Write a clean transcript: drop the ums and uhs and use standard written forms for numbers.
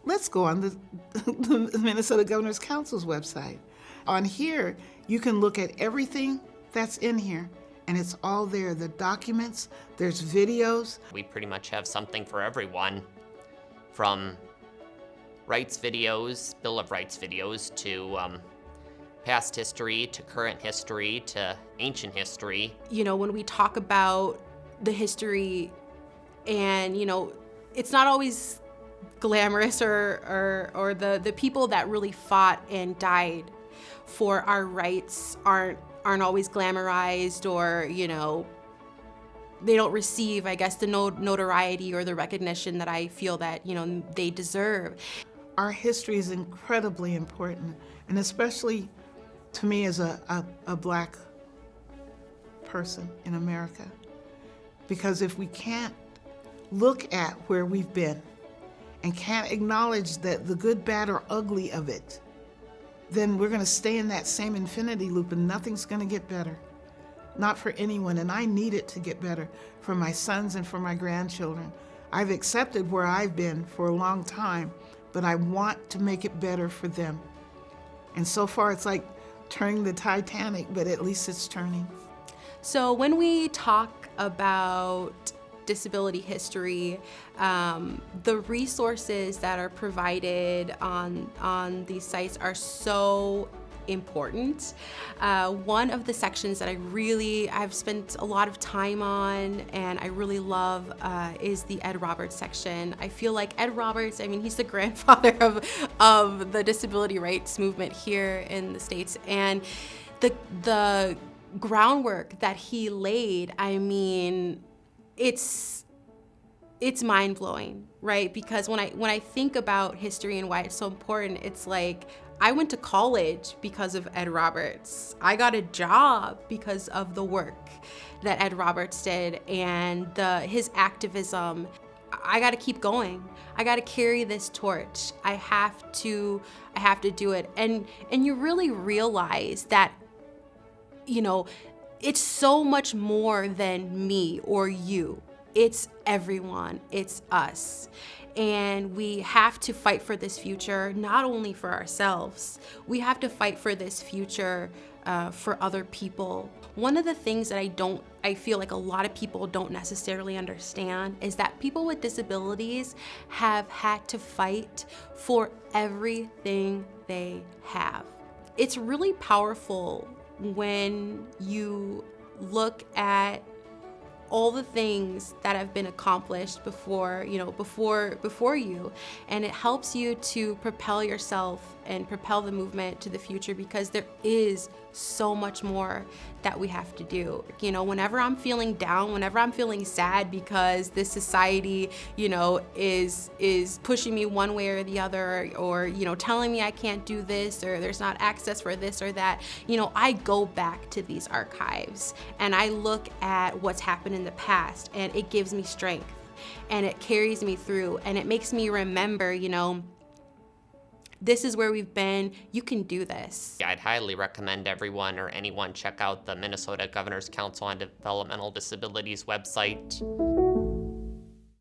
let's go on the Minnesota Governor's Council's website. On here, you can look at everything that's in here, and it's all there. The documents, there's videos. We pretty much have something for everyone, from rights videos, Bill of Rights videos, to past history, to current history, to ancient history. You know, when we talk about the history, and, you know, it's not always glamorous, or the people that really fought and died for our rights aren't always glamorized, or, you know, they don't receive, I guess, the notoriety or the recognition that I feel that, you know, they deserve. Our history is incredibly important, and especially to me as a Black person in America. Because if we can't look at where we've been and can't acknowledge that the good, bad, or ugly of it, then we're gonna stay in that same infinity loop and nothing's gonna get better. Not for anyone, and I need it to get better for my sons and for my grandchildren. I've accepted where I've been for a long time, but I want to make it better for them. And so far it's like turning the Titanic, but at least it's turning. So when we talk about disability history, the resources that are provided on these sites are so important. One of the sections that I've spent a lot of time on and I really love is the Ed Roberts section. I feel like Ed Roberts, I mean, he's the grandfather of the disability rights movement here in the States, and the groundwork that he laid, I mean, it's mind-blowing, right? Because when I think about history and why it's so important, it's like, I went to college because of Ed Roberts. I got a job because of the work that Ed Roberts did and his activism. I gotta keep going. I gotta carry this torch. I have to do it. And you really realize that, you know, it's so much more than me or you. It's everyone, it's us. And we have to fight for this future, not only for ourselves, we have to fight for this future for other people. One of the things that I feel like a lot of people don't necessarily understand is that people with disabilities have had to fight for everything they have. It's really powerful when you look at all the things that have been accomplished before you, and it helps you to propel yourself and propel the movement to the future, because there is so much more that we have to do. You know, whenever I'm feeling down, whenever I'm feeling sad because this society, you know, is pushing me one way or the other, or, you know, telling me I can't do this, or there's not access for this or that, you know, I go back to these archives and I look at what's happened in the past, and it gives me strength and it carries me through, and it makes me remember, you know, this is where we've been, you can do this. I'd highly recommend everyone or anyone check out the Minnesota Governor's Council on Developmental Disabilities website.